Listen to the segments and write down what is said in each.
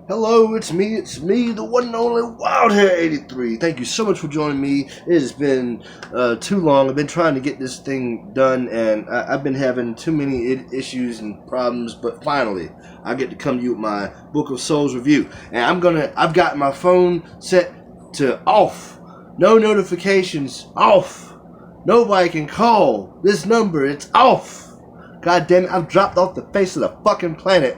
Hello, it's me, the one and only Wildhair83. Thank you so much for joining me. It has been too long. I've been trying to get this thing done, and I've been having too many issues and problems, but finally, I get to come to you with my Book of Souls review. And I've got my phone set to off. No notifications, off. Nobody can call this number, it's off. God damn it, I've dropped off the face of the fucking planet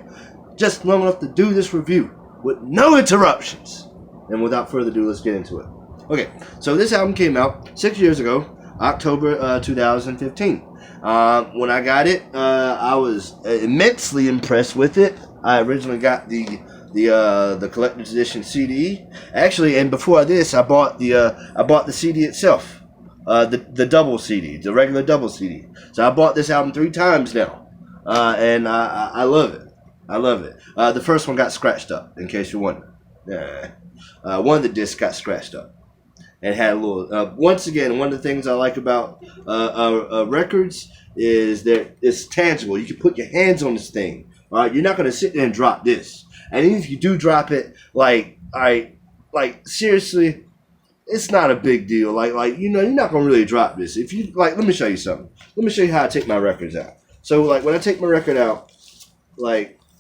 just long enough to do this review with no interruptions. And without further ado, let's get into it. Okay, so this album came out 6 years ago, October 2015. When I got it, I was immensely impressed with it. I originally got the collector's edition CD. Actually, and before this, I bought the CD itself, the double CD, the regular double CD. So I bought this album 3 times now, and I love it. I love it. The first one got scratched up, in case you're wondering. One of the discs got scratched up. And had a little... once again, one of the things I like about records is that it's tangible. You can put your hands on this thing. All right? You're not going to sit there and drop this. And even if you do drop it, seriously, it's not a big deal. You're not going to really drop this. If you... let me show you something. Let me show you how I take my records out. So, when I take my record out,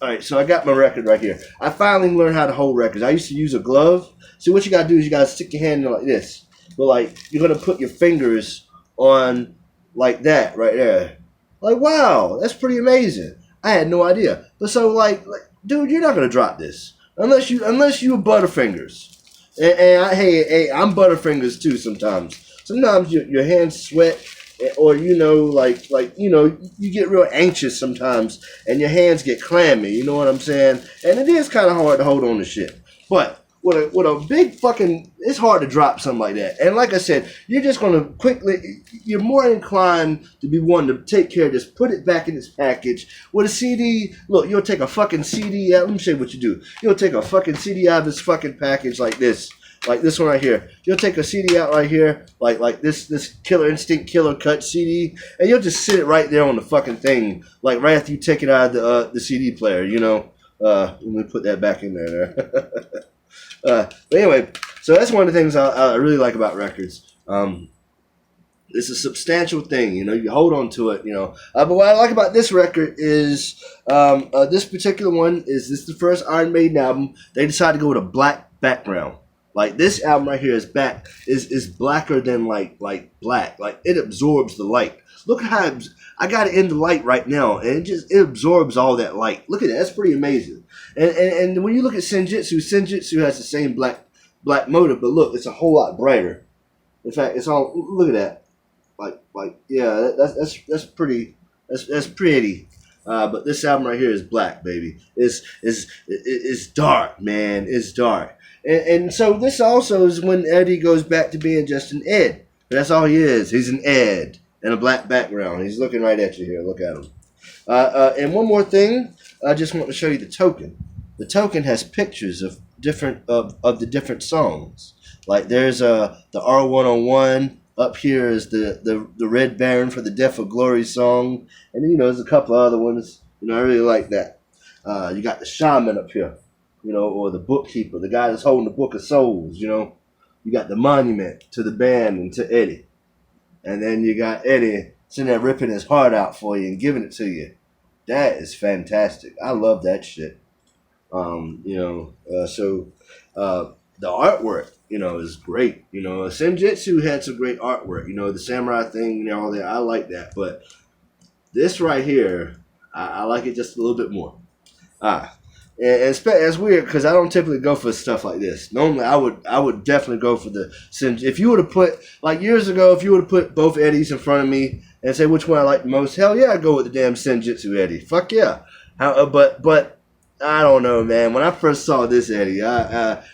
alright, so I got my record right here. I finally learned how to hold records. I used to use a glove. See, what you gotta do is you gotta stick your hand in like this. But you're gonna put your fingers on like that right there. Wow, that's pretty amazing. I had no idea. But so dude, you're not gonna drop this. Unless you Butterfingers. Hey, I'm Butterfingers too sometimes. Sometimes your hands sweat. Or you get real anxious sometimes, and your hands get clammy. You know what I'm saying? And it is kind of hard to hold on to shit. But with a big fucking, it's hard to drop something like that. And like I said, you're just gonna you're more inclined to be one to take care of this, put it back in its package. With a CD, look, you'll take a fucking CD out. Let me show you what you do. You'll take a fucking CD out of this fucking package like this. Like this one right here. You'll take a CD out right here, like this Killer Instinct Killer Cut CD, and you'll just sit it right there on the fucking thing, right after you take it out of the CD player, Let me put that back in there. But anyway, so that's one of the things I really like about records. It's a substantial thing, you hold on to it, But what I like about this record is this particular one is the first Iron Maiden album. They decided to go with a black background. This album right here is blacker than black. It absorbs the light. Look at how I got it in the light right now, and it absorbs all that light. Look at that. That's pretty amazing. And when you look at Senjutsu has the same black motor, but look, it's a whole lot brighter. In fact, it's all, look at that. Yeah, that's pretty. That's pretty. But this album right here is black, baby. It's dark, man. It's dark. And so this also is when Eddie goes back to being just an Ed. That's all he is. He's an Ed in a black background. He's looking right at you here. Look at him. And one more thing, I just want to show you the token. The token has pictures of the different songs. There's the R101. Up here is the Red Baron for the Death of Glory song. And then, there's a couple of other ones. I really like that. You got the Shaman up here. Or the bookkeeper, the guy that's holding the Book of Souls, You got the monument to the band and to Eddie. And then you got Eddie sitting there ripping his heart out for you and giving it to you. That is fantastic. I love that shit. So the artwork, is great. Senjutsu had some great artwork. The samurai thing and all that. I like that. But this right here, I like it just a little bit more. And it's weird because I don't typically go for stuff like this. Normally, I would definitely go for the Senjutsu. If you would have put, years ago, if you would have put both Eddies in front of me and say which one I like the most, hell yeah, I'd go with the damn Senjutsu Eddie. Fuck yeah. But I don't know, man. When I first saw this Eddie,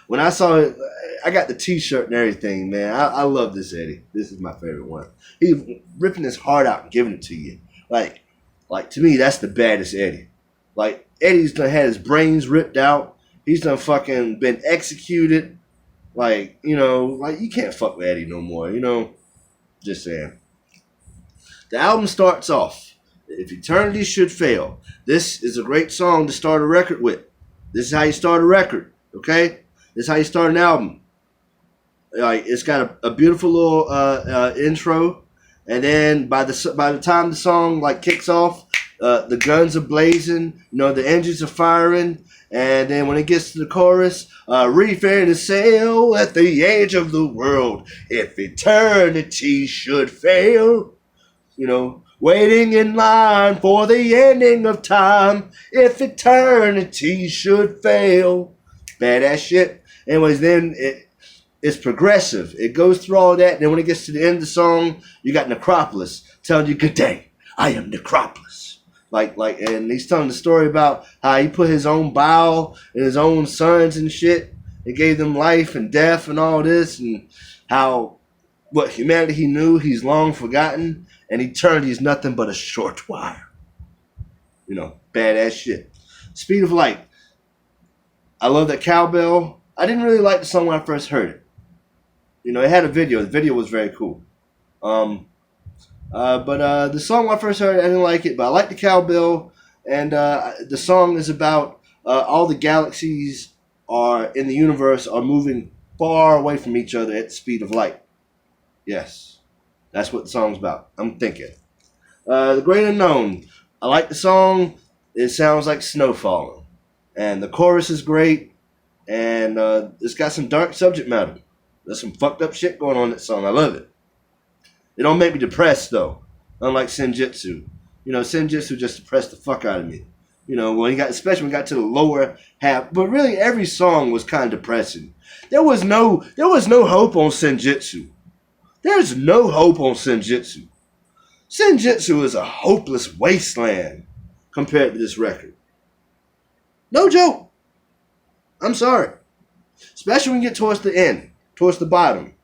when I saw it, I got the T-shirt and everything, man. I love this Eddie. This is my favorite one. He ripping his heart out and giving it to you. To me, that's the baddest Eddie. Eddie's done had his brains ripped out. He's done fucking been executed. You can't fuck with Eddie no more, Just saying. The album starts off. If eternity should fail, this is a great song to start a record with. This is how you start a record, okay? This is how you start an album. Like, it's got a beautiful little intro, and then by the time the song like kicks off, the guns are blazing, the engines are firing, and then when it gets to the chorus, reefing to sail at the edge of the world, if eternity should fail, waiting in line for the ending of time, if eternity should fail. Badass shit. Anyways, then it's progressive. It goes through all that, and then when it gets to the end of the song, you got Necropolis telling you, "Good day, I am Necropolis." And he's telling the story about how he put his own bow and his own sons and shit. It gave them life and death and all this, and how what humanity he knew he's long forgotten, and eternity's nothing but a short wire. Badass shit. Speed of Light. I love that cowbell. I didn't really like the song when I first heard it. It had a video. The video was very cool. But the song when I first heard it, I didn't like it, but I like the cowbell. And the song is about all the galaxies in the universe are moving far away from each other at the speed of light. Yes, that's what the song's about. I'm thinking. The Great Unknown. I like the song. It sounds like snow falling. And the chorus is great. And it's got some dark subject matter. There's some fucked up shit going on in that song. I love it. It don't make me depressed, though. Unlike Senjutsu. Senjutsu just depressed the fuck out of me. Especially when we got to the lower half. But really, every song was kind of depressing. There was no hope on Senjutsu. There's no hope on Senjutsu. Senjutsu is a hopeless wasteland compared to this record. No joke. I'm sorry. Especially when you get towards the end, towards the bottom.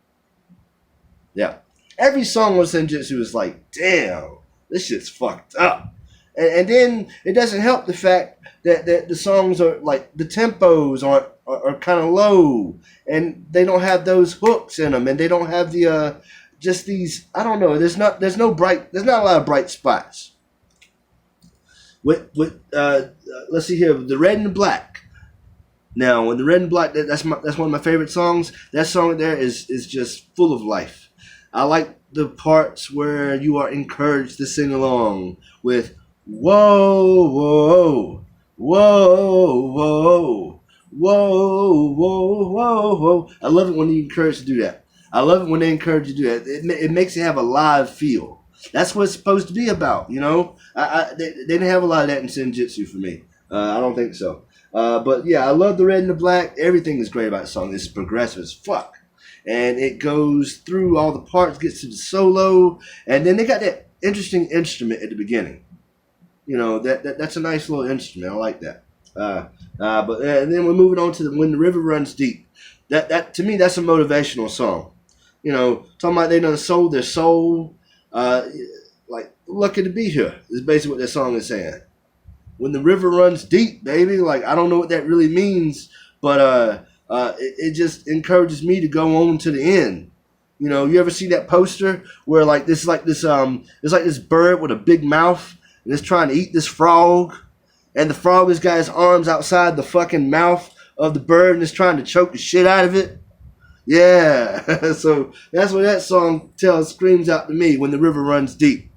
Yeah. Every song on Senjutsu is like, damn, this shit's fucked up. And then it doesn't help the fact that the songs are like, the tempos are kind of low, and they don't have those hooks in them, and they don't have the just these, I don't know, there's not a lot of bright spots. Let's see here, the Red and the Black. Now, when the Red and Black, that's one of my favorite songs. That song there is just full of life. I like the parts where you are encouraged to sing along with whoa, whoa, whoa, whoa, whoa, whoa, whoa, whoa. I love it when you're encouraged to do that. I love it when they encourage you to do that. It makes it have a live feel. That's what it's supposed to be about, They didn't have a lot of that in Senjutsu for me. I don't think so. But yeah, I love the Red and the Black. Everything is great about the song. It's progressive as fuck. And it goes through all the parts, gets to the solo, and then they got that interesting instrument at the beginning. That's a nice little instrument. I like that. And then we're moving on to When the River Runs Deep. That to me, that's a motivational song. Talking about they done sold their soul. Like, lucky to be here is basically what that song is saying. When the river runs deep, baby. Like, I don't know what that really means, but it just encourages me to go on to the end. You ever see that poster where it's like this bird with a big mouth and it's trying to eat this frog, and the frog has got his arms outside the fucking mouth of the bird and is trying to choke the shit out of it. Yeah, so that's what that song screams out to me. When the river runs deep,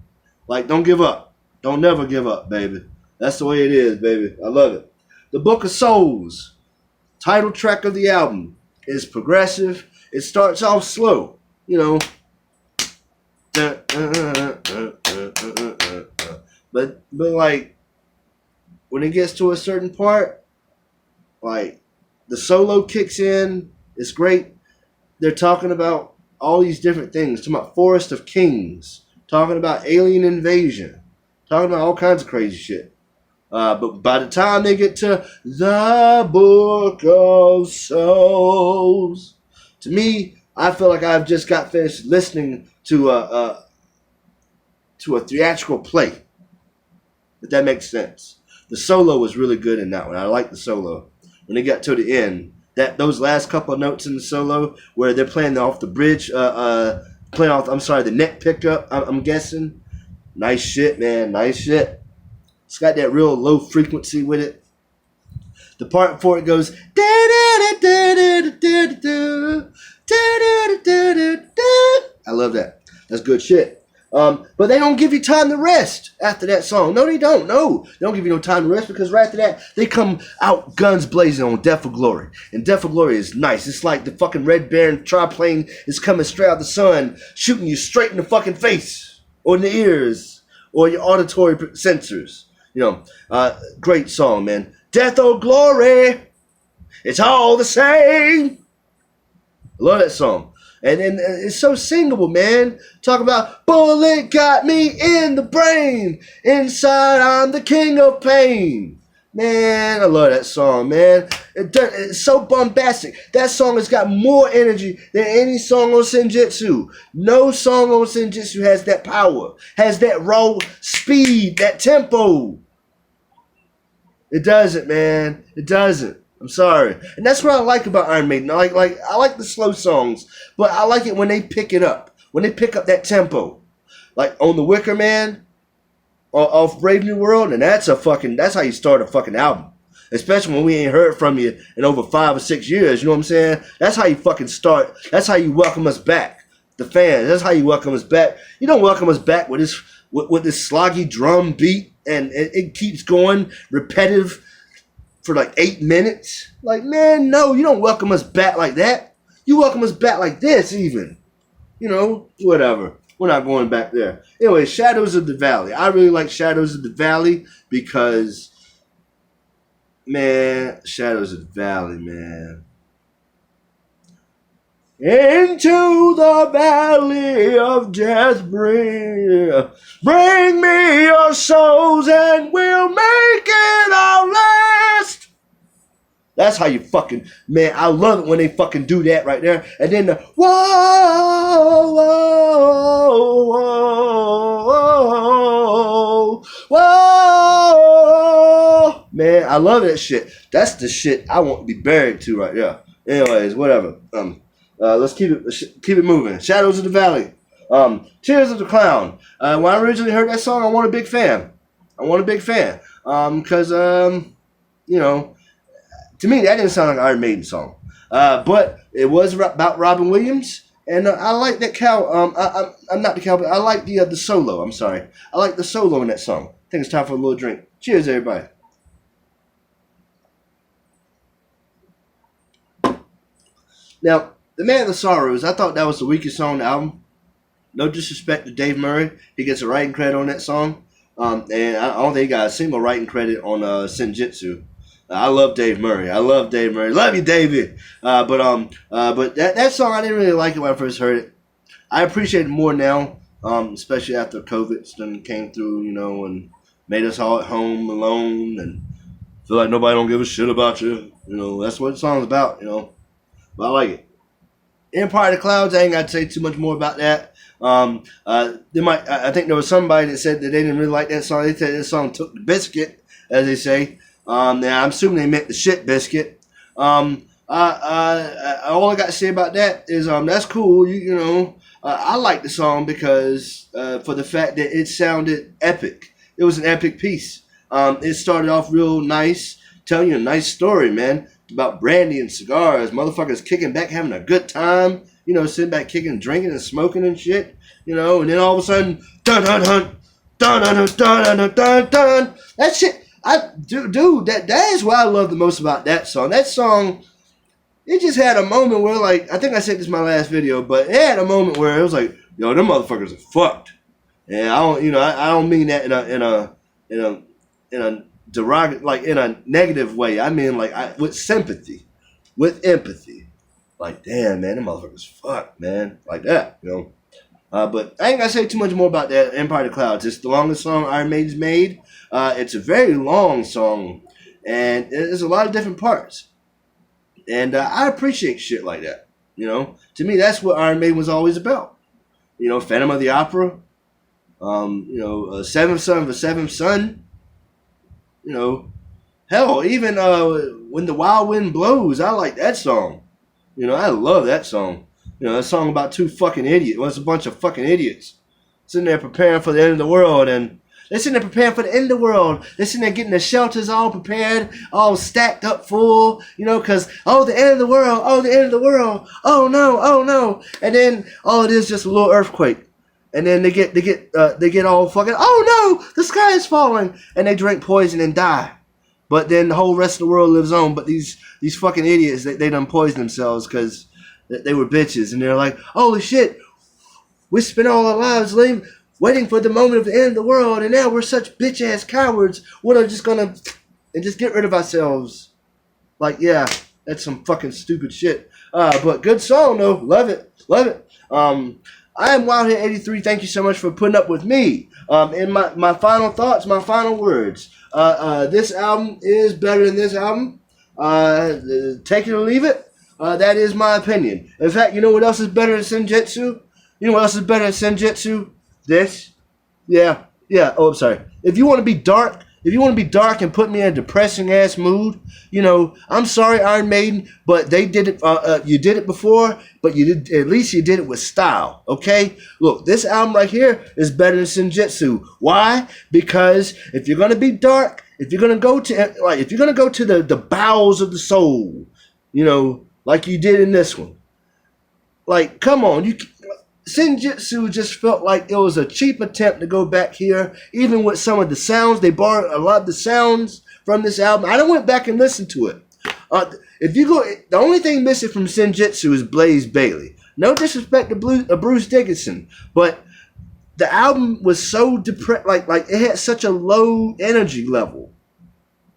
like, don't give up, don't never give up, baby. That's the way it is, baby. I love it. The Book of Souls, title track of the album, is progressive. It starts off slow, but like when it gets to a certain part, like the solo kicks in. It's great. They're talking about all these different things. Talking about Forest of Kings. Talking about alien invasion. Talking about all kinds of crazy shit. But by the time they get to the Book of Souls, to me, I feel like I've just got finished listening to a theatrical play. If that makes sense. The solo was really good in that one. I like the solo. When they got to the end, those last couple of notes in the solo where they're playing off the bridge, the neck pickup, I'm guessing. Nice shit, man. Nice shit. It's got that real low frequency with it. The part before it goes. I love that. That's good shit. But they don't give you time to rest after that song. No, they don't. No, they don't give you no time to rest because right after that, they come out guns blazing on Death for Glory. And Death for Glory is nice. It's like the fucking Red Baron triplane is coming straight out the sun, shooting you straight in the fucking face or in the ears or your auditory sensors. Great song, man. Death or Glory, it's all the same. I love that song. And it's so singable, man. Talk about bullet got me in the brain. Inside I'm the king of pain. Man, I love that song, man. It's so bombastic. That song has got more energy than any song on Senjutsu. No song on Senjutsu has that power, has that raw speed, that tempo. It doesn't, man. It doesn't. I'm sorry. And that's what I like about Iron Maiden. I like the slow songs, but I like it when they pick it up. When they pick up that tempo. Like on The Wicker Man, off Brave New World, and that's how you start a fucking album. Especially when we ain't heard from you in over 5 or 6 years, you know what I'm saying? That's how you fucking start. That's how you welcome us back. The fans. That's how you welcome us back. You don't welcome us back with this sloggy drum beat and it keeps going repetitive for like 8 minutes. Like, man, no, you don't welcome us back like that. You welcome us back like this even. Whatever. We're not going back there. Anyway, Shadows of the Valley. I really like Shadows of the Valley because, man, Shadows of the Valley, man. Into the valley of death bring me your souls and we'll make it our last. That's how you fucking, man, I love it when they fucking do that right there. And then the, whoa, whoa, whoa, whoa. Man, I love that shit. That's the shit I want to be buried to right there. Anyways, whatever. Let's keep it moving. Shadows of the Valley. Tears of the Clown. When I originally heard that song, I wasn't a big fan. Because, to me, that didn't sound like an Iron Maiden song. But it was about Robin Williams. And I like that I'm not the cow, but I like the solo. I'm sorry. I like the solo in that song. I think it's time for a little drink. Cheers, everybody. Now, The Man of the Sorrows, I thought that was the weakest song on the album. No disrespect to Dave Murray. He gets a writing credit on that song. And I don't think he got a single writing credit on Senjutsu. I love Dave Murray. Love you, Davey. But that song, I didn't really like it when I first heard it. I appreciate it more now, especially after COVID came through, and made us all at home alone and feel like nobody don't give a shit about you. That's what the song's about, But I like it. Empire of the Clouds, I ain't got to say too much more about that. I think there was somebody that said that they didn't really like that song. They said that song took the biscuit, as they say. Now I'm assuming they meant the shit biscuit. All I got to say about that is that's cool. I like the song because for the fact that it sounded epic. It was an epic piece. It started off real nice, telling you a nice story, man. About brandy and cigars, motherfuckers kicking back, having a good time, sitting back kicking, drinking and smoking and shit, and then all of a sudden, dun dun dun dun dun dun dun dun dun. That shit, dude, that is what I love the most about that song. That song, it just had a moment where, like, I think I said this in my last video, but it had a moment where it was like, yo, them motherfuckers are fucked, and I don't mean that in a derogatory, like in a negative way. I mean, like, with sympathy, with empathy. Like, damn, man, them motherfuckers fuck, man. Like that, But I ain't gotta say too much more about that. Empire of the Clouds. It's the longest song Iron Maiden's made. It's a very long song, and there's a lot of different parts. And I appreciate shit like that. To me, that's what Iron Maiden was always about. Phantom of the Opera. Seventh Son of a Seventh Son. Hell, even When the Wild Wind Blows, I like that song. I love that song. That song about two fucking idiots. Well, it's a bunch of fucking idiots sitting there preparing for the end of the world, and They're sitting there preparing for the end of the world. They're sitting there getting the shelters all prepared, all stacked up full, you know, because, oh, the end of the world, oh, the end of the world, oh no, oh no. And then all it is just a little earthquake. And then they get all fucking, oh no, the sky is falling. And they drink poison and die. But then the whole rest of the world lives on. But these fucking idiots, they done poisoned themselves because they were bitches. And they're like, holy shit, we spent all our lives waiting for the moment of the end of the world. And now we're such bitch-ass cowards. We're just going to just get rid of ourselves. Like, yeah, that's some fucking stupid shit. But good song, though. Love it. Love it. I am Wildhead83. Thank you so much for putting up with me. And my final thoughts, my final words. This album is better than this album. Take it or leave it. That is my opinion. In fact, you know what else is better than Senjutsu? You know what else is better than Senjutsu? This. Yeah. Oh, I'm sorry. If you want to be dark and put me in a depressing ass mood, you know, I'm sorry, Iron Maiden, but they did it. You did it before, but at least you did it with style. Okay, look, this album right here is better than Senjutsu. Why? Because if you're gonna be dark, if you're gonna go to the bowels of the soul, you know, like you did in this one, like, come on, Senjutsu just felt like it was a cheap attempt to go back here, even with some of the sounds. They borrowed a lot of the sounds from this album. I went back and listened to it. The only thing missing from Senjutsu is Blaze Bayley. No disrespect to Bruce Dickinson, but the album was so depressed, like it had such a low energy level.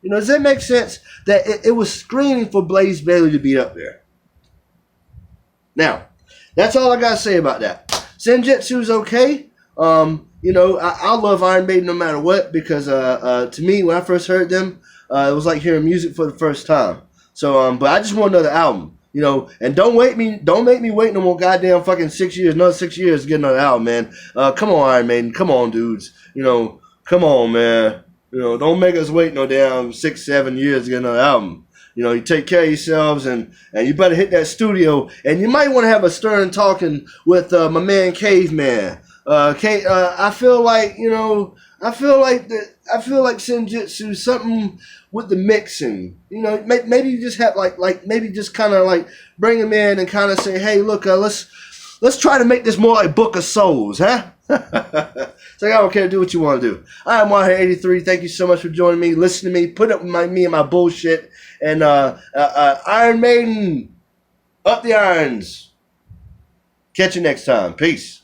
You know, does that make sense? That it was screaming for Blaze Bayley to be up there. Now, that's all I gotta say about that. Senjutsu's okay. You know, I love Iron Maiden no matter what, because to me, when I first heard them, it was like hearing music for the first time. So, but I just want another album, you know. And don't make me wait no more goddamn fucking 6 years, another 6 years to get another album, man. Come on, Iron Maiden, come on, dudes. You know, come on, man. You know, don't make us wait no damn 6, 7 years to get another album. You know, you take care of yourselves, and you better hit that studio. And you might want to have a stern talking with my man Caveman. I feel like, you know, I feel like Senjutsu, something with the mixing. You know, maybe you just have maybe just kind of like bring him in and kind of say, hey, look, let's try to make this more like Book of Souls, huh? So I don't care, do what you want to do. I'm Wildhead83. Thank you so much for joining me, listening to me, put up with me and my bullshit. And Iron Maiden, up the irons. Catch you next time. Peace.